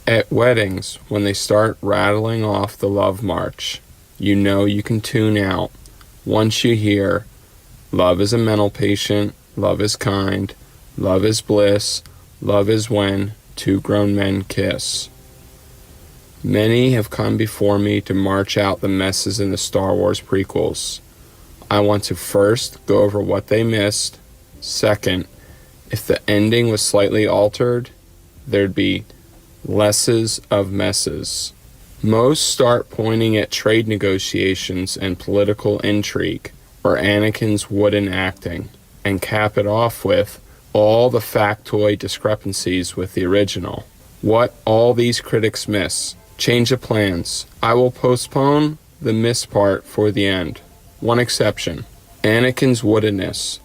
At weddings, when they start rattling off the love march, you know you can tune out. Once you hear, love is a mental patient, love is kind, love is bliss, love is when two grown men kiss. Many have come before me to march out the messes in the Star Wars prequels. I want to first go over what they missed. Second, if the ending was slightly altered, there'd be lesses of messes. Most start pointing at trade negotiations and political intrigue, or Anakin's wooden acting, and cap it off with all the factoid discrepancies with the original. What all these critics miss. Change of plans. I will postpone the miss part for the end. One exception. Anakin's woodenness.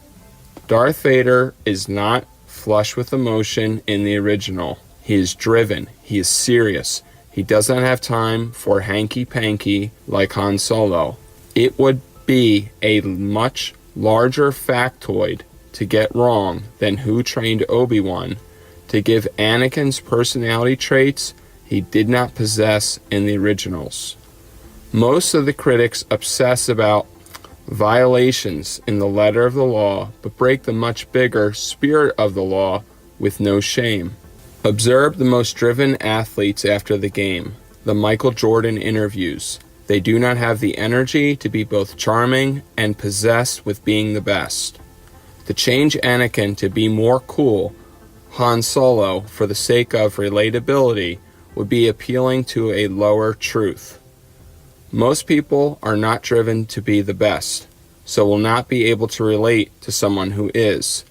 Darth Vader is not flush with emotion in the original. He is driven. He is serious. He doesn't have time for hanky-panky like Han Solo. It would be a much larger factoid to get wrong than Who Trained Obi-Wan to give Anakin's personality traits he did not possess in the originals. Most of the critics obsess about violations in the letter of the law, but break the much bigger spirit of the law with no shame. Observe the most driven athletes after the game, the Michael Jordan interviews. They do not have the energy to be both charming and possessed with being the best. To change Anakin to be more cool, Han Solo, for the sake of relatability, would be appealing to a lower truth. Most people are not driven to be the best, so will not be able to relate to someone who is,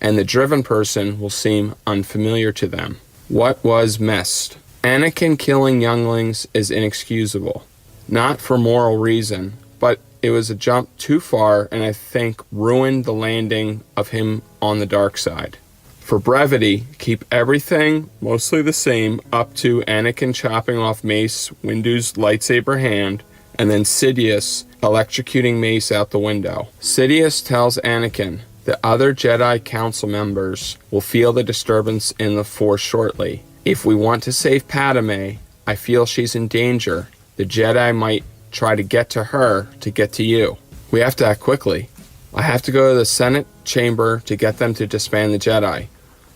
and the driven person will seem unfamiliar to them. What was missed? Anakin killing younglings is inexcusable, not for moral reason, but it was a jump too far and I think ruined the landing of him on the dark side. For brevity, keep everything mostly the same up to Anakin chopping off Mace Windu's lightsaber hand, and then Sidious electrocuting Mace out the window. Sidious tells Anakin the other Jedi Council members will feel the disturbance in the Force shortly. If we want to save Padme, I feel she's in danger. The Jedi might try to get to her to get to you. We have to act quickly. I have to go to the Senate chamber to get them to disband the Jedi.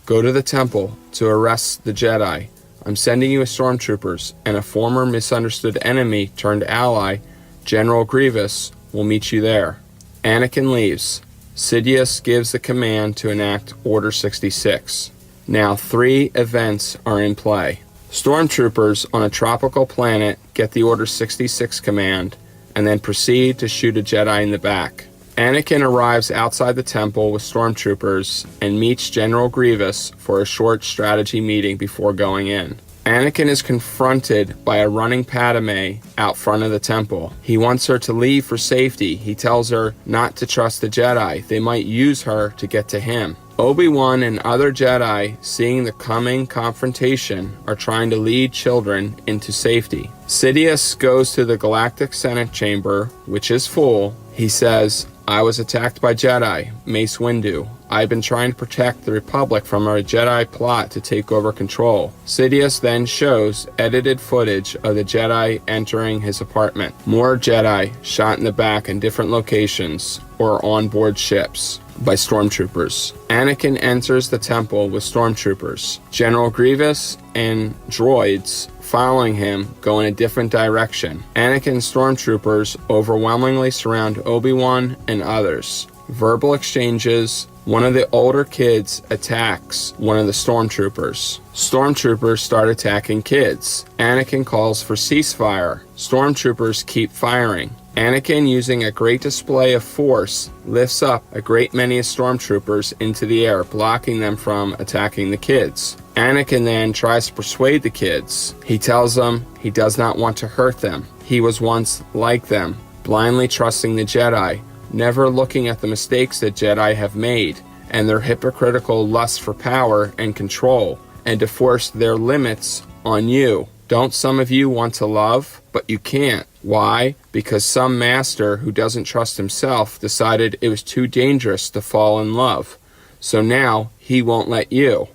Go to the temple to arrest the Jedi. I'm sending you stormtroopers, and a former misunderstood enemy turned ally, General Grievous, will meet you there. Anakin leaves. Sidious gives the command to enact Order 66. Now 3 events are in play. Stormtroopers on a tropical planet get the Order 66 command, and then proceed to shoot a Jedi in the back. Anakin arrives outside the temple with stormtroopers and meets General Grievous for a short strategy meeting before going in. Anakin is confronted by a running Padme out front of the temple. He wants her to leave for safety. He tells her not to trust the Jedi. They might use her to get to him. Obi-Wan and other Jedi, seeing the coming confrontation, are trying to lead children into safety. Sidious goes to the Galactic Senate chamber, which is full. He says, I was attacked by Jedi, Mace Windu. I've been trying to protect the Republic from a Jedi plot to take over control. Sidious then shows edited footage of the Jedi entering his apartment. More Jedi shot in the back in different locations or on board ships by stormtroopers. Anakin enters the temple with stormtroopers. General Grievous and droids following him go in a different direction. Anakin's stormtroopers overwhelmingly surround Obi-Wan and others. Verbal exchanges. One of the older kids attacks one of the stormtroopers. Stormtroopers start attacking kids. Anakin calls for ceasefire. Stormtroopers keep firing. Anakin, using a great display of force, lifts up a great many stormtroopers into the air, blocking them from attacking the kids. Anakin then tries to persuade the kids. He tells them he does not want to hurt them. He was once like them, blindly trusting the Jedi, never looking at the mistakes that Jedi have made and their hypocritical lust for power and control, and to force their limits on you. Don't some of you want to love, but you can't? Why? Because some master who doesn't trust himself decided it was too dangerous to fall in love. So now he won't let you.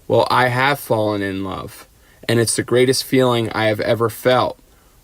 Well, I have fallen in love, and it's the greatest feeling I have ever felt.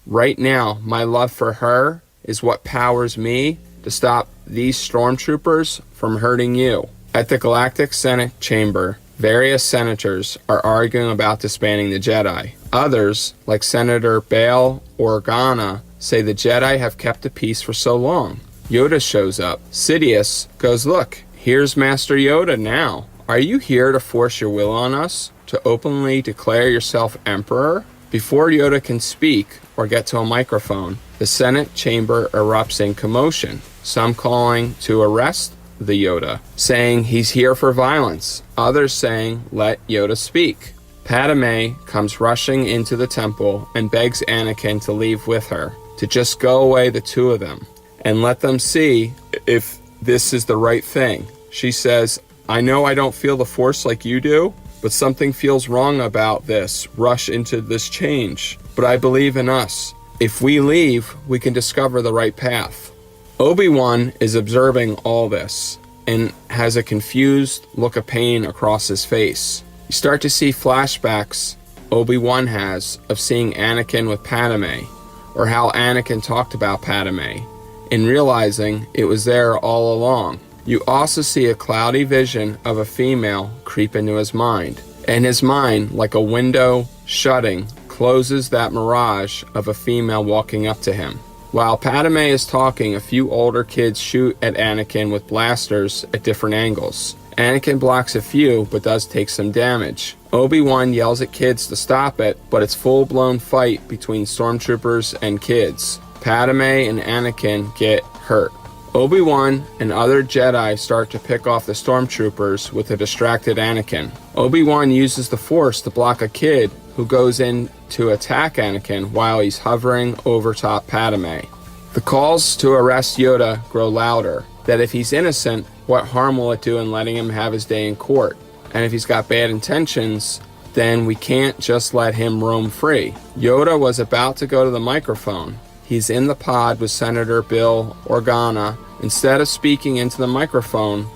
Right now, my love for her is what powers me to stop these stormtroopers from hurting you." At the Galactic Senate chamber, various senators are arguing about disbanding the Jedi. Others, like Senator Bail Organa, say the Jedi have kept the peace for so long. Yoda shows up. Sidious goes, "Look, here's Master Yoda now. Are you here to force your will on us? To openly declare yourself Emperor?" Before Yoda can speak or get to a microphone, the Senate chamber erupts in commotion, some calling to arrest the Yoda, saying he's here for violence, others saying let Yoda speak. Padme comes rushing into the temple and begs Anakin to leave with her, to just go away, the two of them, and let them see if this is the right thing. She says, "I know I don't feel the Force like you do, but something feels wrong about this rush into this change. But I believe in us. If we leave, we can discover the right path." Obi-Wan is observing all this and has a confused look of pain across his face. You start to see flashbacks Obi-Wan has of seeing Anakin with Padme, or how Anakin talked about Padme, and realizing it was there all along. You also see a cloudy vision of a female creep into his mind, and his mind, like a window shutting, closes that mirage of a female walking up to him. While Padme is talking, a few older kids shoot at Anakin with blasters at different angles. Anakin blocks a few, but does take some damage. Obi-Wan yells at kids to stop it, but it's full-blown fight between stormtroopers and kids. Padme and Anakin get hurt. Obi-Wan and other Jedi start to pick off the stormtroopers with a distracted Anakin. Obi-Wan uses the Force to block a kid who goes in to attack Anakin while he's hovering over top Padme. The calls to arrest Yoda grow louder, that if he's innocent, what harm will it do in letting him have his day in court? And if he's got bad intentions, then we can't just let him roam free. Yoda was about to go to the microphone. He's in the pod with Senator Bail Organa. Instead of speaking into the microphone,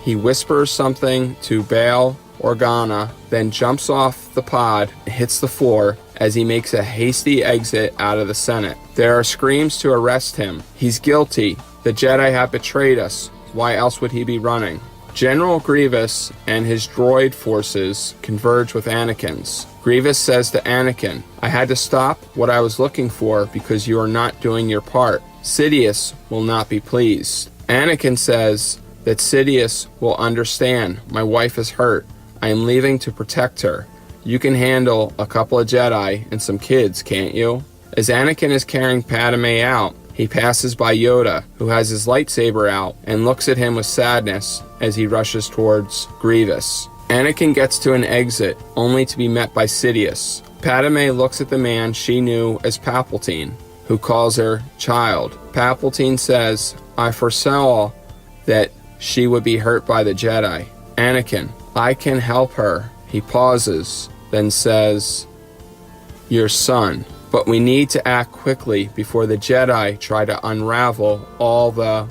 he whispers something to Bail Organa, then jumps off the pod and hits the floor as he makes a hasty exit out of the Senate. There are screams to arrest him. He's guilty. The Jedi have betrayed us. Why else would he be running? General Grievous and his droid forces converge with Anakin's. Grievous says to Anakin, "I had to stop what I was looking for because you are not doing your part. Sidious will not be pleased." Anakin says that Sidious will understand. "My wife is hurt. I am leaving to protect her. You can handle a couple of Jedi and some kids, can't you?" As Anakin is carrying Padme out, he passes by Yoda, who has his lightsaber out, and looks at him with sadness as he rushes towards Grievous. Anakin gets to an exit, only to be met by Sidious. Padme looks at the man she knew as Palpatine, who calls her child. Palpatine says, "I foresaw that she would be hurt by the Jedi. Anakin, I can help her." He pauses, then says, "Your son. But we need to act quickly before the Jedi try to unravel all the,"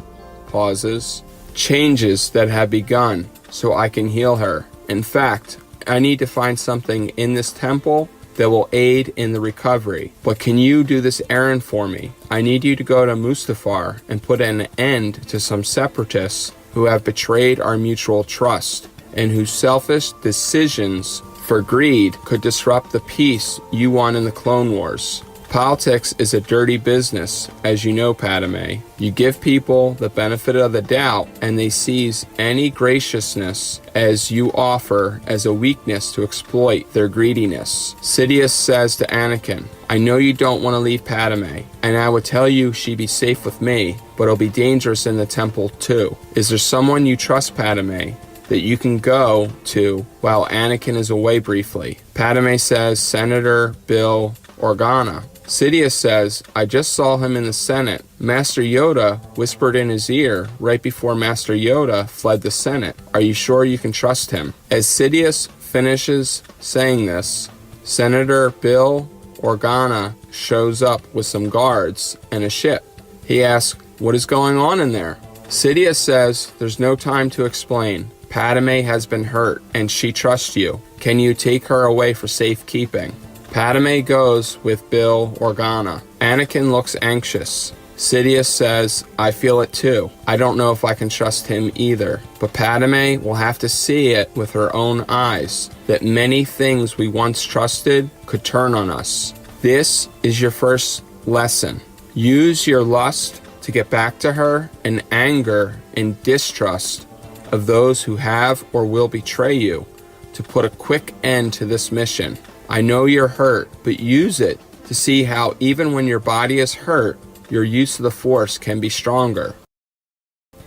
pauses, "changes that have begun, so I can heal her. In fact, I need to find something in this temple that will aid in the recovery. But can you do this errand for me? I need you to go to Mustafar and put an end to some separatists who have betrayed our mutual trust, and whose selfish decisions for greed could disrupt the peace you won in the Clone Wars. Politics is a dirty business, as you know, Padme. You give people the benefit of the doubt, and they seize any graciousness as you offer as a weakness to exploit their greediness." Sidious says to Anakin, "I know you don't want to leave Padme, and I would tell you she'd be safe with me, but it'll be dangerous in the temple too. Is there someone you trust, Padme, that you can go to while Anakin is away briefly?" Padme says Senator Bail Organa. Sidious says, "I just saw him in the Senate. Master Yoda whispered in his ear right before Master Yoda fled the Senate. Are you sure you can trust him?" As Sidious finishes saying this, Senator Bail Organa shows up with some guards and a ship. He asks, "What is going on in there?" Sidious says, "There's no time to explain. Padme has been hurt, and she trusts you. Can you take her away for safekeeping?" Padme goes with Bill Organa. Anakin looks anxious. Sidious says, I feel it too. I don't know if I can trust him either. But Padme will have to see it with her own eyes, that many things we once trusted could turn on us. This is your first lesson. Use your lust to get back to her, and anger and distrust of those who have or will betray you, to put a quick end to this mission. I know you're hurt, but use it to see how even when your body is hurt, your use of the Force can be stronger.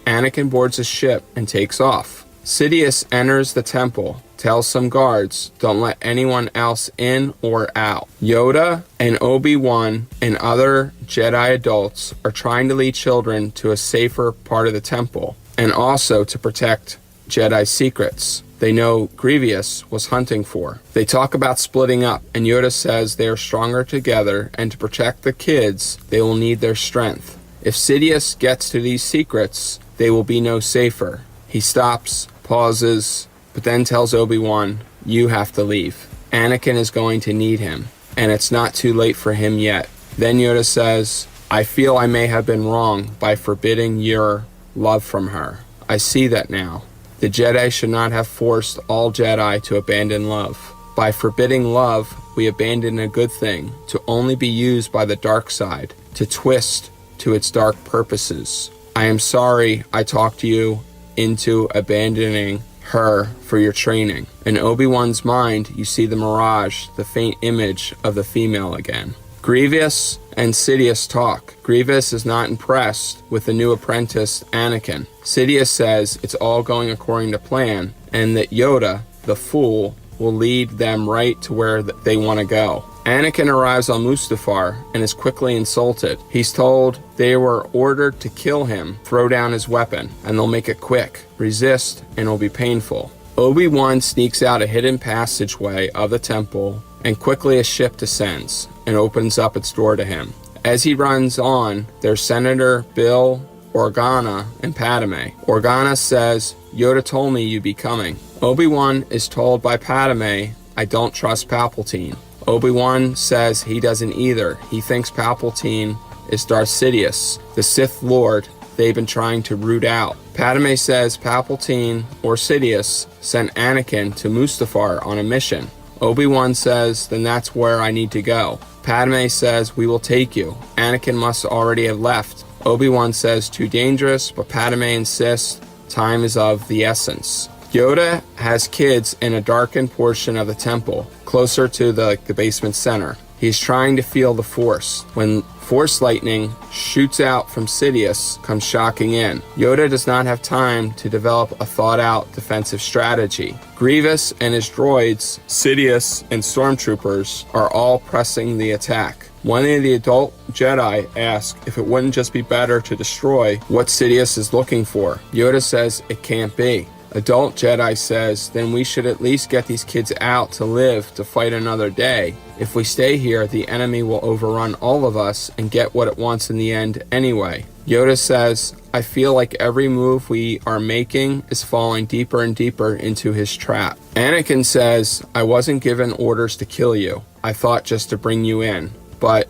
Anakin boards a ship and takes off. Sidious enters the temple, tells some guards, don't let anyone else in or out. Yoda and Obi-Wan and other Jedi adults are trying to lead children to a safer part of the temple, and also to protect Jedi secrets they know Grievous was hunting for. They talk about splitting up, and Yoda says they are stronger together, and to protect the kids, they will need their strength. If Sidious gets to these secrets, they will be no safer. He stops, pauses, but then tells Obi-Wan, you have to leave. Anakin is going to need him, and it's not too late for him yet. Then Yoda says, I feel I may have been wrong by forbidding your love from her. I see that now. The Jedi should not have forced all Jedi to abandon love. By forbidding love, we abandon a good thing to only be used by the dark side, to twist to its dark purposes. I am sorry I talked you into abandoning her for your training. In Obi-Wan's mind, you see the mirage, the faint image of the female again. Grievous and Sidious talk. Grievous is not impressed with the new apprentice, Anakin. Sidious says it's all going according to plan, and that Yoda, the fool, will lead them right to where they want to go. Anakin arrives on Mustafar and is quickly insulted. He's told they were ordered to kill him, throw down his weapon, and they'll make it quick. Resist, and it'll be painful. Obi-Wan sneaks out a hidden passageway of the temple, and quickly a ship descends and opens up its door to him. As he runs on, there's Senator Bill Organa and Padme. Organa says, Yoda told me you'd be coming. Obi-Wan is told by Padme, I don't trust Palpatine. Obi-Wan says he doesn't either. He thinks Palpatine is Darth Sidious, the Sith Lord they've been trying to root out. Padme says Palpatine or Sidious sent Anakin to Mustafar on a mission. Obi-Wan says, then that's where I need to go. Padme says, we will take you. Anakin must already have left. Obi-Wan says, too dangerous, but Padme insists time is of the essence. Yoda has kids in a darkened portion of the temple, closer to the basement center. He's trying to feel the Force. When Force lightning shoots out from Sidious, comes shocking in. Yoda does not have time to develop a thought-out defensive strategy. Grievous and his droids, Sidious and stormtroopers, are all pressing the attack. One of the adult Jedi asks if it wouldn't just be better to destroy what Sidious is looking for. Yoda says it can't be. Adult Jedi says, then we should at least get these kids out to live to fight another day. If we stay here, the enemy will overrun all of us and get what it wants in the end anyway. Yoda says, I feel like every move we are making is falling deeper and deeper into his trap. Anakin says, I wasn't given orders to kill you. I thought just to bring you in. But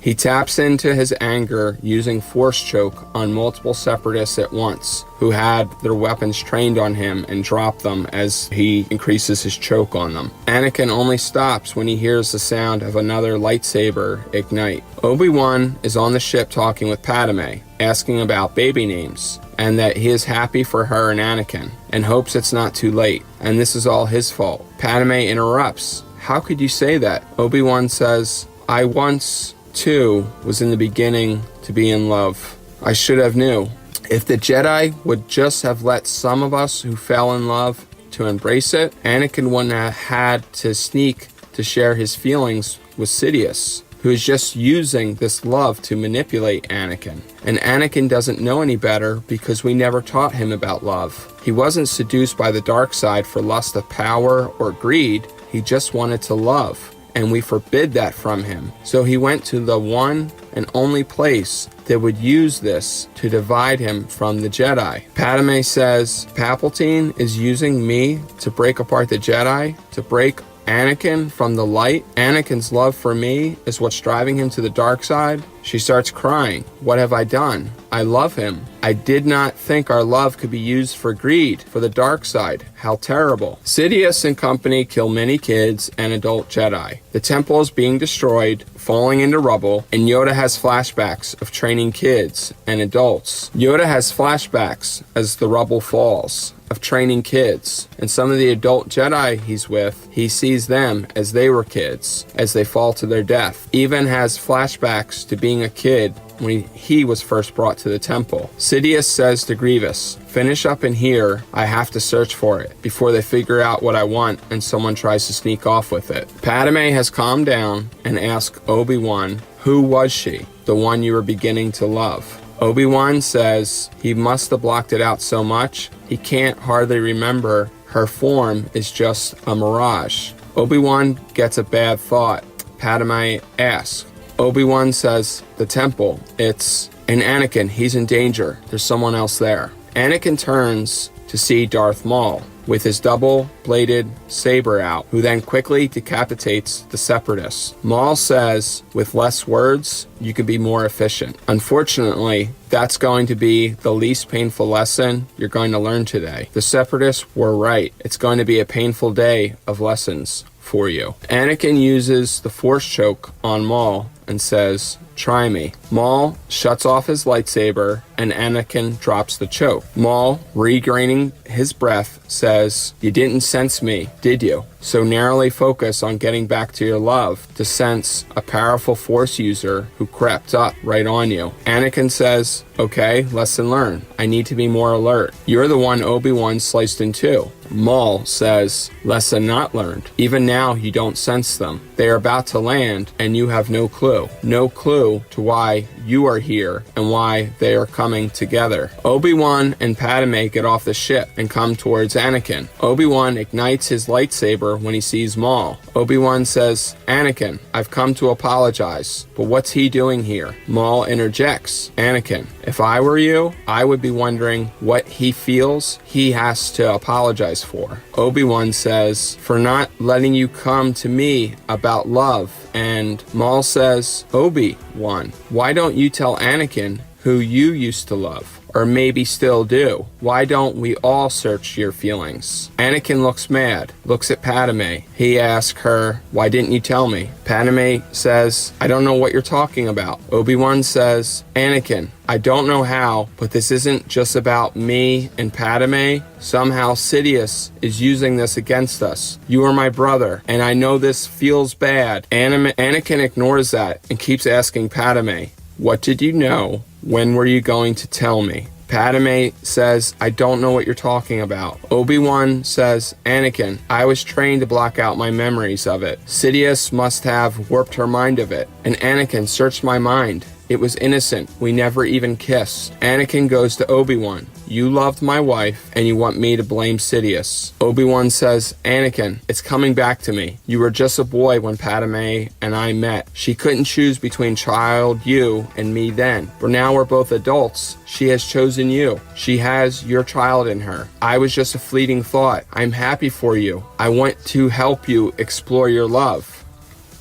he taps into his anger using Force Choke on multiple separatists at once, who had their weapons trained on him and drop them as he increases his choke on them. Anakin only stops when he hears the sound of another lightsaber ignite. Obi-Wan is on the ship talking with Padme, asking about baby names, and that he is happy for her and Anakin, and hopes it's not too late, and this is all his fault. Padme interrupts. How could you say that? Obi-Wan says, I once, too, was in the beginning to be in love. I should have knew. If the Jedi would just have let some of us who fell in love to embrace it, Anakin wouldn't have had to sneak to share his feelings with Sidious, who is just using this love to manipulate Anakin. And Anakin doesn't know any better because we never taught him about love. He wasn't seduced by the dark side for lust of power or greed. He just wanted to love. And we forbid that from him. So he went to the one and only place that would use this to divide him from the Jedi. Padme says, Palpatine is using me to break apart the Jedi, to break Anakin from the light? Anakin's love for me is what's driving him to the dark side? She starts crying. What have I done? I love him. I did not think our love could be used for greed, for the dark side. How terrible. Sidious and company kill many kids and adult Jedi. The temple is being destroyed, falling into rubble, and Yoda has flashbacks of training kids and adults. Yoda has flashbacks as the rubble falls, of training kids, and some of the adult Jedi he's with, he sees them as they were kids, as they fall to their death. Even has flashbacks to being a kid when he was first brought to the temple. Sidious says to Grievous, finish up in here, I have to search for it, before they figure out what I want and someone tries to sneak off with it. Padme has calmed down and asked Obi-Wan, who was she, the one you were beginning to love? Obi-Wan says he must have blocked it out so much, he can't hardly remember. Her form is just a mirage. Obi-Wan gets a bad thought. Padme asks. Obi-Wan says, the temple, it's... And Anakin, he's in danger. There's someone else there. Anakin turns to see Darth Maul with his double-bladed saber out, who then quickly decapitates the Separatists. Maul says, with less words, you can be more efficient. Unfortunately, that's going to be the least painful lesson you're going to learn today. The Separatists were right. It's going to be a painful day of lessons for you. Anakin uses the Force choke on Maul and says, try me. Maul shuts off his lightsaber and Anakin drops the choke. Maul, regaining his breath, says, you didn't sense me, did you? So narrowly focus on getting back to your love to sense a powerful Force user who crept up right on you. Anakin says, okay, lesson learned. I need to be more alert. You're the one Obi-Wan sliced in two. Maul says, lesson not learned. Even now you don't sense them. They are about to land and you have no clue. No clue to why you are here and why they are coming together. Obi-Wan and Padme get off the ship and come towards Anakin. Obi-Wan ignites his lightsaber when he sees Maul. Obi-Wan says, Anakin, I've come to apologize, but what's he doing here? Maul interjects, Anakin, if I were you, I would be wondering what he feels he has to apologize for. Obi-Wan says, for not letting you come to me about love. And Maul says, Obi-Wan, why don't you tell Anakin who you used to love? Or maybe still do. Why don't we all search your feelings? Anakin looks mad, looks at Padme. He asks her, why didn't you tell me? Padme says, I don't know what you're talking about. Obi-Wan says, Anakin, I don't know how, but this isn't just about me and Padme. Somehow Sidious is using this against us. You are my brother, and I know this feels bad. Anakin ignores that and keeps asking Padme, what did you know? When were you going to tell me? Padme says, I don't know what you're talking about. Obi-Wan says, Anakin, I was trained to block out my memories of it. Sidious must have warped her mind of it. And Anakin searched my mind. It was innocent. We never even kissed. Anakin goes to Obi-Wan. You loved my wife, and you want me to blame Sidious. Obi-Wan says, Anakin, it's coming back to me. You were just a boy when Padme and I met. She couldn't choose between child you and me then. But now we're both adults. She has chosen you. She has your child in her. I was just a fleeting thought. I'm happy for you. I want to help you explore your love.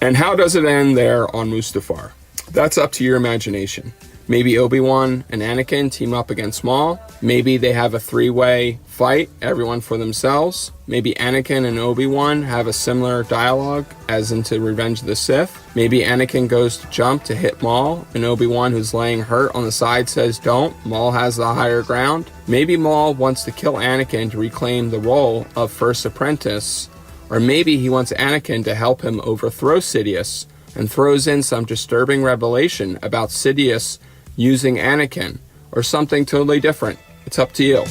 And how does it end there on Mustafar? That's up to your imagination. Maybe Obi-Wan and Anakin team up against Maul. Maybe they have a three-way fight, everyone for themselves. Maybe Anakin and Obi-Wan have a similar dialogue as into Revenge of the Sith. Maybe Anakin goes to jump to hit Maul, and Obi-Wan, who's laying hurt on the side, says don't. Maul has the higher ground. Maybe Maul wants to kill Anakin to reclaim the role of First Apprentice. Or maybe he wants Anakin to help him overthrow Sidious, and throws in some disturbing revelation about Sidious using Anakin, or something totally different. It's up to you.